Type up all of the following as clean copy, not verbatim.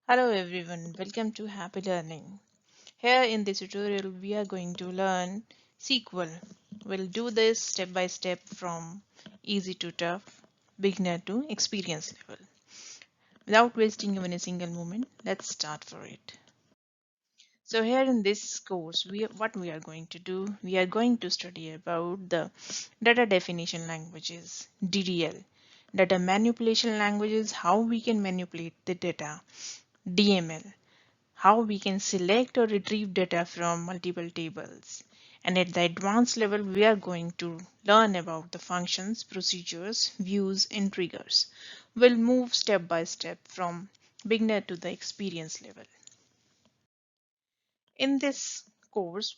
Hello everyone, welcome to Happy Learning. Here in this tutorial we are going to learn SQL. We'll do this step by step from easy to tough, beginner to experienced level. Without wasting even a single moment, let's start for it. So here in this course, what we are going to do, we are going to study about the data definition languages, DDL, data manipulation languages, how we can manipulate the data, DML, how we can select or retrieve data from multiple tables. And at the advanced level, we are going to learn about the functions, procedures, views, and triggers. We'll move step by step from beginner to the experience level. In this course,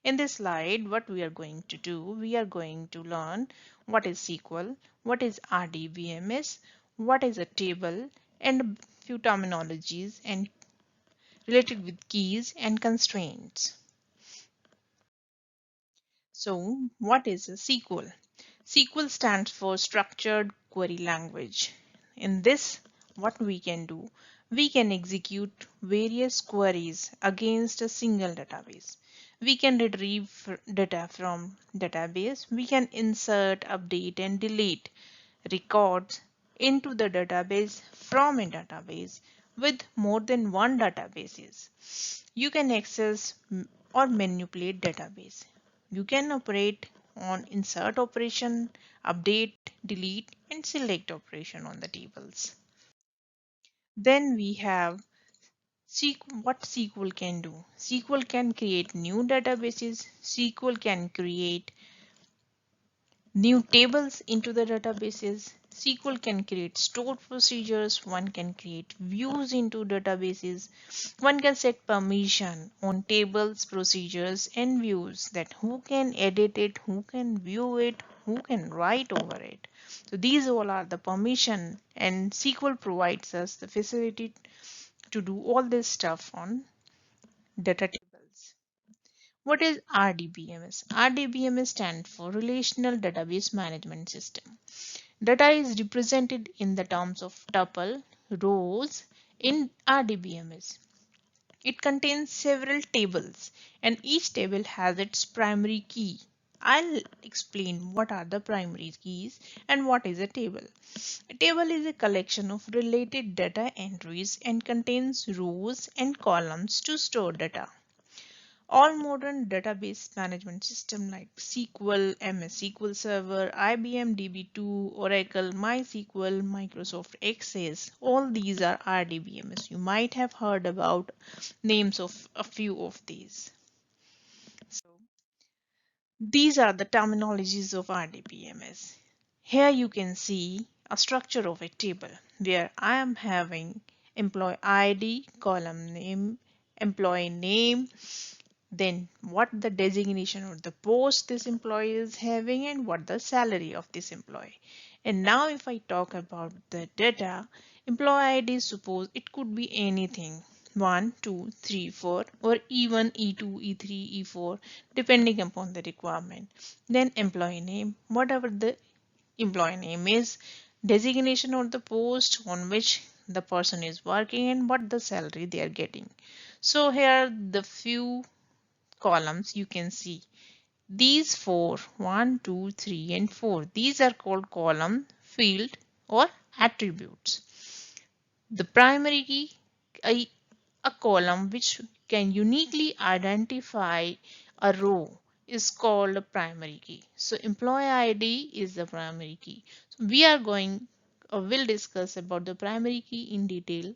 in this slide, what we are going to do, we are going to learn what is SQL, what is RDBMS, what is a table, and a few terminologies and related with keys and constraints. So, what is a SQL? SQL stands for Structured Query Language. In this, what we can do, we can execute various queries against a single database. We can retrieve data from database. We can insert, update, and delete records into the database from a database with more than one databases. You can access or manipulate database. You can operate on insert operation, update, delete, and select operation on the tables. Then we have what SQL can do. SQL can create new databases. SQL can create new tables into the databases. SQL can create stored procedures. One can create views into databases. One can set permission on tables, procedures, and views, that who can edit it, who can view it, who can write over it. So these all are the permission, and SQL provides us the facility to do all this stuff on data tables. What is RDBMS? RDBMS stands for Relational Database Management System. Data is represented in the terms of tuple, rows in RDBMS. It contains several tables and each table has its primary key. I'll explain what are the primary keys and what is a table. A table is a collection of related data entries and contains rows and columns to store data. All modern database management systems like SQL, MS SQL Server, IBM DB2, Oracle, MySQL, Microsoft Access, all these are RDBMS. You might have heard about names of a few of these. So these are the terminologies of RDBMS. Here you can see a structure of a table where I am having employee ID, column name, employee name, then what the designation or the post this employee is having and what the salary of this employee. And now if I talk about the data, employee ID, suppose it could be anything 1, 2, 3, 4 or even E2, E3, E4 depending upon the requirement. Then employee name, whatever the employee name is, designation or the post on which the person is working and what the salary they are getting. So here the few columns you can see these four, 1, 2, 3 and 4, these are called column, field or attributes. The primary key, a column which can uniquely identify a row, is called a primary key. So employee ID is the primary key. So we are going will discuss about the primary key in detail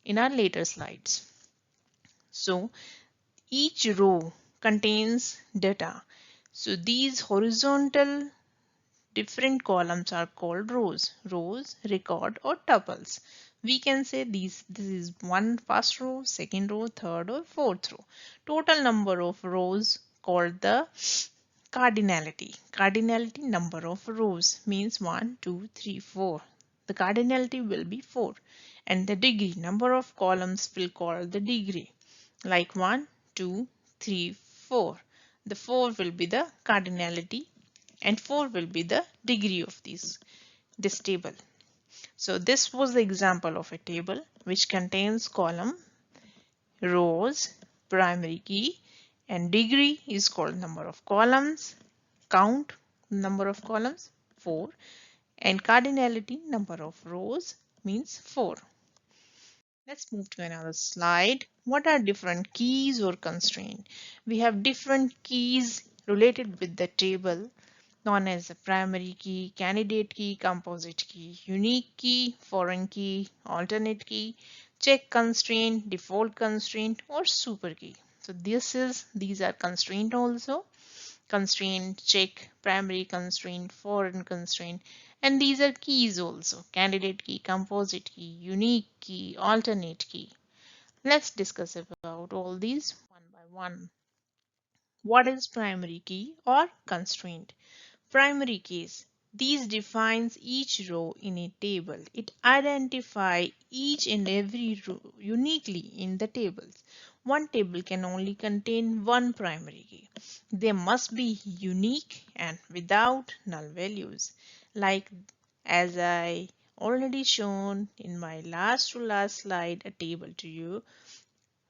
in our later slides. So each row contains data. So these horizontal different columns are called rows, record or tuples. We can say this is one first row, second row, third or fourth row. Total number of rows called the cardinality. Cardinality number of rows means 1, 2, 3, 4. The cardinality will be 4 and the degree number of columns will call the degree like 1, 2, 3, 4. The 4 will be the cardinality and 4 will be the degree of this table. So this was the example of a table which contains column, rows, primary key, and degree is called number of columns, count number of columns 4, and cardinality number of rows means 4. Let's move to another slide. What are different keys or constraint? We have different keys related with the table known as the primary key, candidate key, composite key, unique key, foreign key, alternate key, check constraint, default constraint, or super key. So these are constraint also. Constraint, check, primary constraint, foreign constraint, and these are keys also. Candidate key, composite key, unique key, alternate key. Let's discuss about all these one by one. What is primary key or constraint? Primary keys. These defines each row in a table. It identifies each and every row uniquely in the tables. One table can only contain one primary key. They must be unique and without null values. Like as I already shown in my last to last slide a table to you.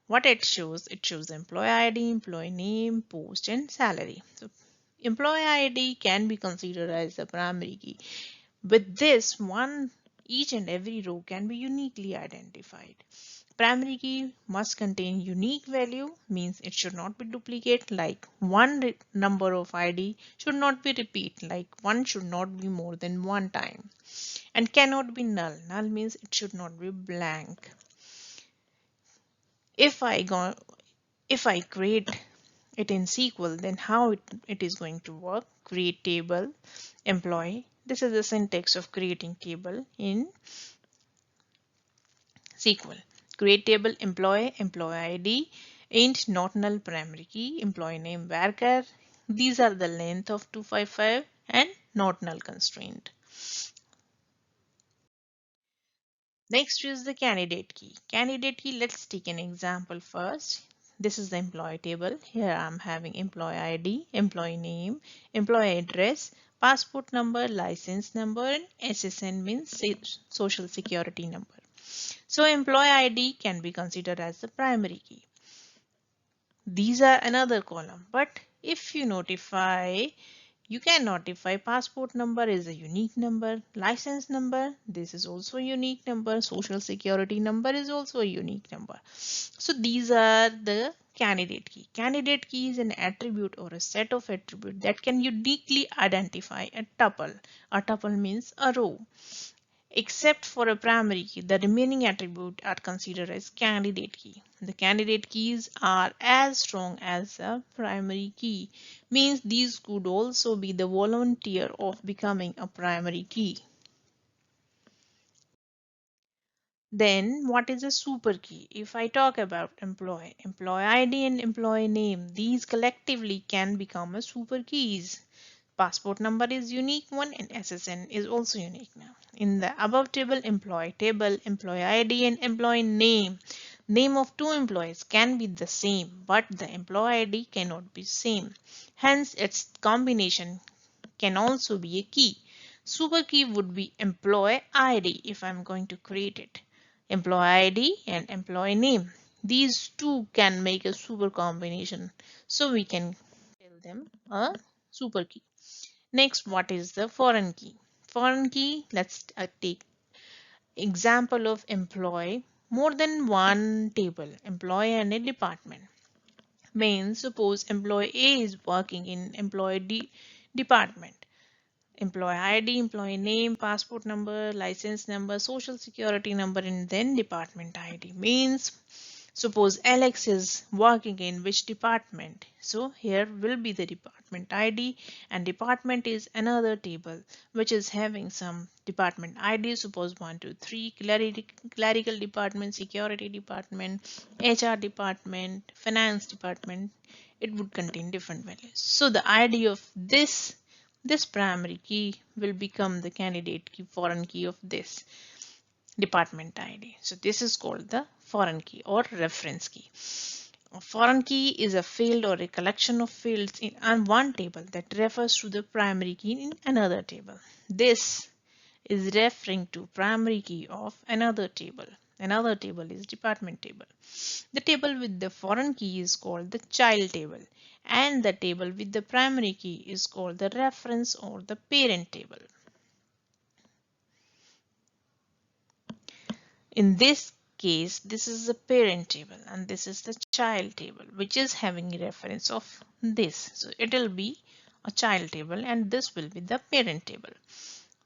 What it shows employee ID, employee name, post, and salary. So employee ID can be considered as the primary key. With this one, each and every row can be uniquely identified. Primary key must contain unique value, means it should not be duplicate, like one number of ID should not be repeat, like one should not be more than one time, and cannot be null. Null means it should not be blank. If I create it in SQL, then how it is going to work? Create table, employee. This is the syntax of creating table in SQL. Create table, employee, employee ID, int not null primary key, employee name varchar. These are the length of 255 and not null constraint. Next is the candidate key. Candidate key, let's take an example first. This is the employee table. Here I'm having employee ID, employee name, employee address, passport number, license number, and SSN means social security number. So employee ID can be considered as the primary key. These are another column, but if you can notify passport number is a unique number, license number, this is also a unique number, social security number is also a unique number. So these are the candidate key. Candidate key is an attribute or a set of attributes that can uniquely identify a tuple. A tuple means a row. Except for a primary key, the remaining attributes are considered as candidate key. The candidate keys are as strong as a primary key, means these could also be the volunteer of becoming a primary key. Then what is a super key? If I talk about employee ID and employee name, these collectively can become a super keys. Passport number is unique one and SSN is also unique now. In the above table, employee ID and employee name. Name of two employees can be the same, but the employee ID cannot be same. Hence, its combination can also be a key. Super key would be employee ID if I'm going to create it. Employee ID and employee name. These two can make a super combination. So we can tell them a super key. Next, what is the foreign key? Foreign key, let's take example of employee, more than one table, employee and a department. Means suppose employee A is working in employee D department. Employee ID, employee name, passport number, license number, social security number, and then department ID. Means suppose Alex is working in which department. So here will be the department ID, and department is another table which is having some department ID. Suppose 1, 2, 3 clerical department, security department, HR department, finance department. It would contain different values. So the ID of this primary key will become the candidate key, foreign key of this department ID. So this is called the foreign key or reference key. A foreign key is a field or a collection of fields in one table that refers to the primary key in another table. This is referring to primary key of another table. Another table is department table. The table with the foreign key is called the child table, and the table with the primary key is called the reference or the parent table. In this case, this is the parent table and this is the child table, which is having a reference of this. So it will be a child table and this will be the parent table.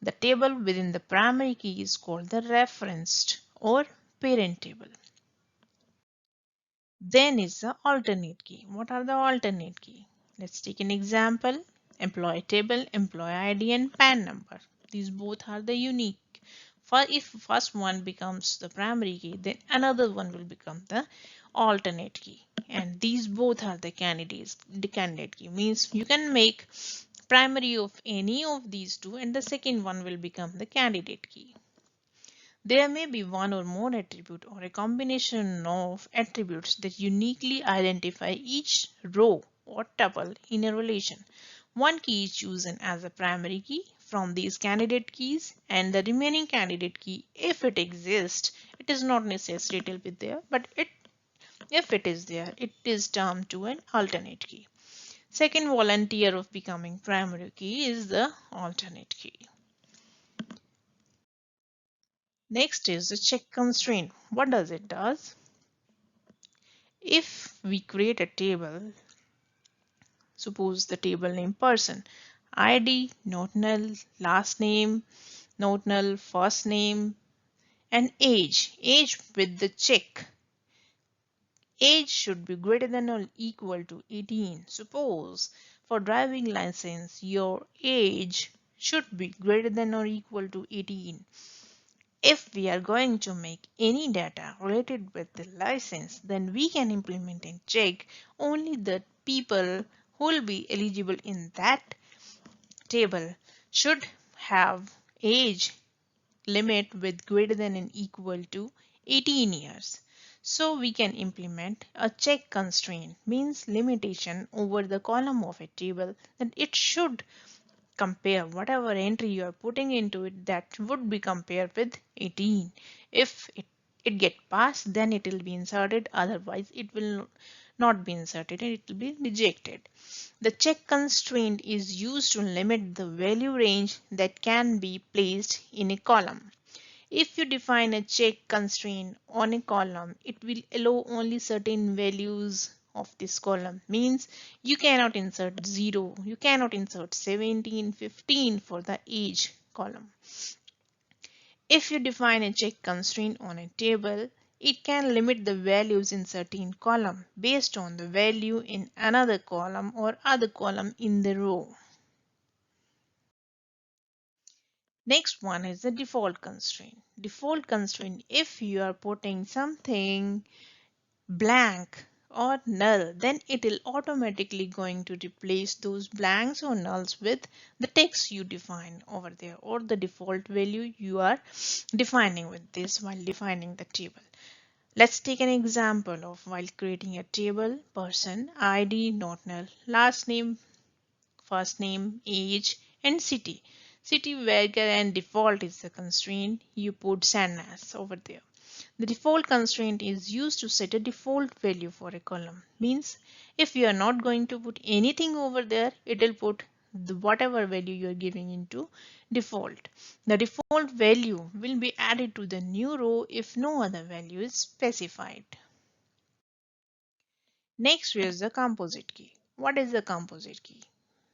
The table within the primary key is called the referenced or parent table. Then is the alternate key. What are the alternate key? Let's take an example. Employee table, employee ID and PAN number. These both are the unique. If first one becomes the primary key, then another one will become the alternate key. And these both are the candidates. The candidate key means you can make primary of any of these two and the second one will become the candidate key. There may be one or more attribute or a combination of attributes that uniquely identify each row or tuple in a relation. One key is chosen as a primary key from these candidate keys and the remaining candidate key, if it exists, it is not necessary it will be there, but if it is there, it is termed to an alternate key. Second volunteer of becoming primary key is the alternate key. Next is the check constraint. What does it does? If we create a table, suppose the table name person, ID, not null, last name, not null, first name, and age with the check. Age should be greater than or equal to 18. Suppose for driving license, your age should be greater than or equal to 18. If we are going to make any data related with the license, then we can implement and check only the people who will be eligible in that table should have age limit with greater than and equal to 18 years. So we can implement a check constraint, means limitation over the column of a table that it should compare whatever entry you are putting into it, that would be compared with 18. If it get passed, then it will be inserted, otherwise it will not be inserted and it will be rejected. The check constraint is used to limit the value range that can be placed in a column. If you define a check constraint on a column, it will allow only certain values of this column. Means you cannot insert 0, you cannot insert 17, 15 for the age column. If you define a check constraint on a table, it can limit the values in certain column based on the value in another column or other column in the row. Next one is the default constraint. Default constraint, if you are putting something blank or null, then it will automatically going to replace those blanks or nulls with the text you define over there or the default value you are defining with this while defining the table. Let's take an example of while creating a table, person, ID, not null, last name, first name, age, and city. City variable and default is the constraint. You put sadness over there. The default constraint is used to set a default value for a column. Means if you are not going to put anything over there, it will put whatever value you are giving into default. The default value will be added to the new row if no other value is specified. Next is the composite key. What is the composite key?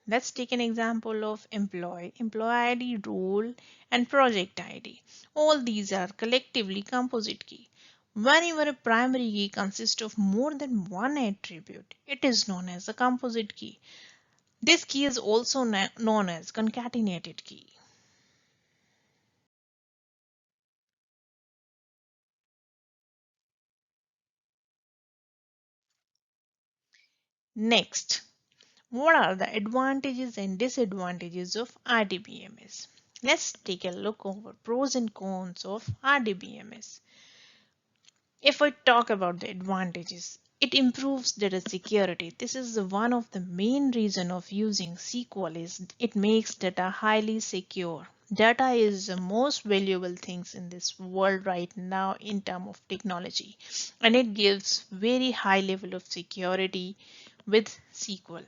Let's take an example of employee ID, role, and project ID. All these are collectively composite key. Whenever a primary key consists of more than one attribute, it is known as a composite key. This key is also known as concatenated key. Next, what are the advantages and disadvantages of RDBMS? Let's take a look over pros and cons of RDBMS. If I talk about the advantages, it improves data security. This is one of the main reason of using SQL is it makes data highly secure. Data is the most valuable things in this world right now in terms of technology, and it gives very high level of security with SQL.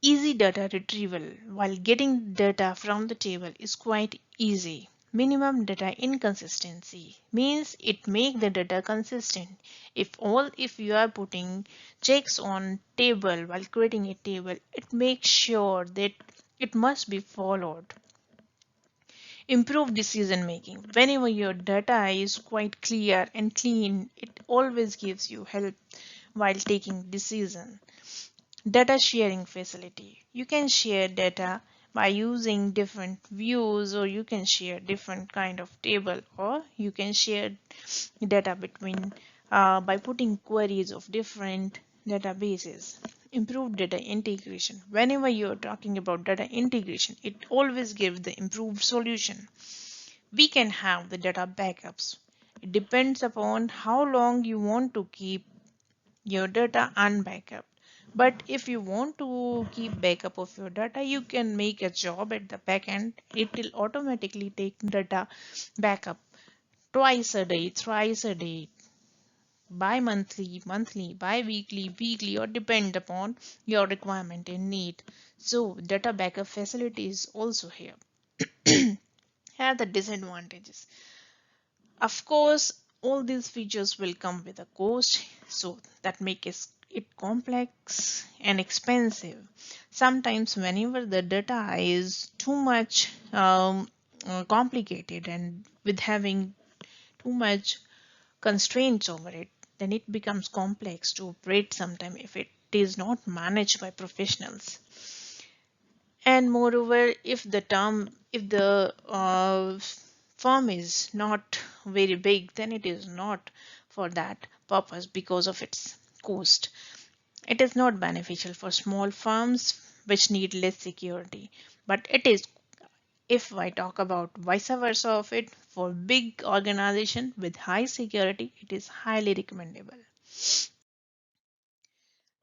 Easy data retrieval. While getting data from the table is quite easy. Minimum data inconsistency means it make the data consistent. If you are putting checks on table while creating a table, it makes sure that it must be followed. Improve decision making. Whenever your data is quite clear and clean, it always gives you help while taking decision. Data sharing facility. You can share data by using different views, or you can share different kind of table, or you can share data between by putting queries of different databases. Improved data integration. Whenever you're talking about data integration, it always gives the improved solution. We can have the data backups. It depends upon how long you want to keep your data unbackup. But if you want to keep backup of your data, you can make a job at the back end. It will automatically take data backup twice a day, thrice a day, bi-monthly, bi-weekly, weekly, or depend upon your requirement and need. So data backup facility is also here. Here are the disadvantages. Of course, all these features will come with a cost, so that makes it complex and expensive. Sometimes, whenever the data is too much complicated and with having too much constraints over it, then it becomes complex to operate sometime if it is not managed by professionals. And moreover, if the firm is not very big, then it is not for that purpose because of its cost. It is not beneficial for small firms which need less security, but it is, if I talk about vice versa of it, for big organization with high security, it is highly recommendable.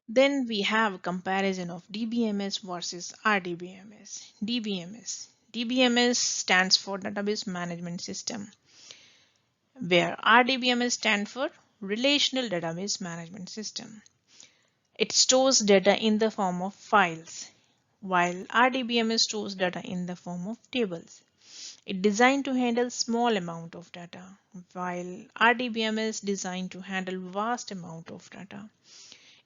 Then we have comparison of DBMS versus RDBMS. DBMS. DBMS stands for Database Management System, where RDBMS stands for Relational Database Management System. It stores data in the form of files, while RDBMS stores data in the form of tables. It designed to handle small amount of data, while RDBMS designed to handle vast amount of data.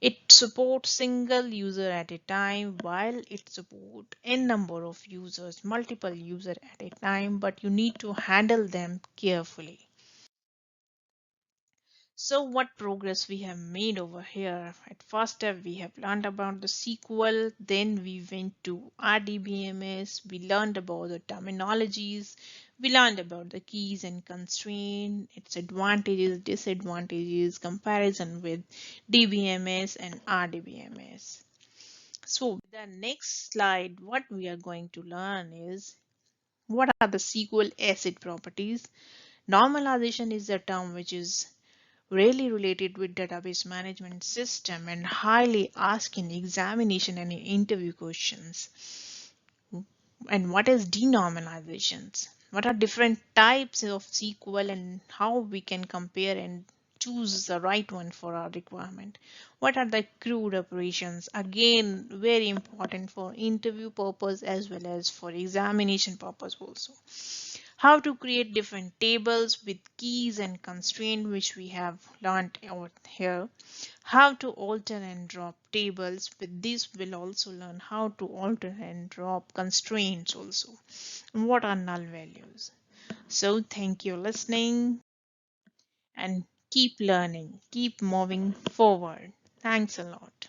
It supports single user at a time, while it supports n number of users, multiple users at a time, but you need to handle them carefully. So what progress we have made over here? At first step, we have learned about the SQL, then we went to RDBMS, we learned about the terminologies, we learned about the keys and constraint, its advantages, disadvantages, comparison with DBMS and RDBMS. So the next slide, what we are going to learn is what are the SQL ACID properties. Normalization is a term which is really related with database management system and highly asked in examination and in interview questions. And what is denormalizations? What are different types of SQL and how we can compare and choose the right one for our requirement? What are the CRUD operations? Again, very important for interview purpose as well as for examination purpose also. How to create different tables with keys and constraint, which we have learned out here. How to alter and drop tables. With this, we'll also learn how to alter and drop constraints also. What are null values? So thank you for listening and keep learning, keep moving forward. Thanks a lot.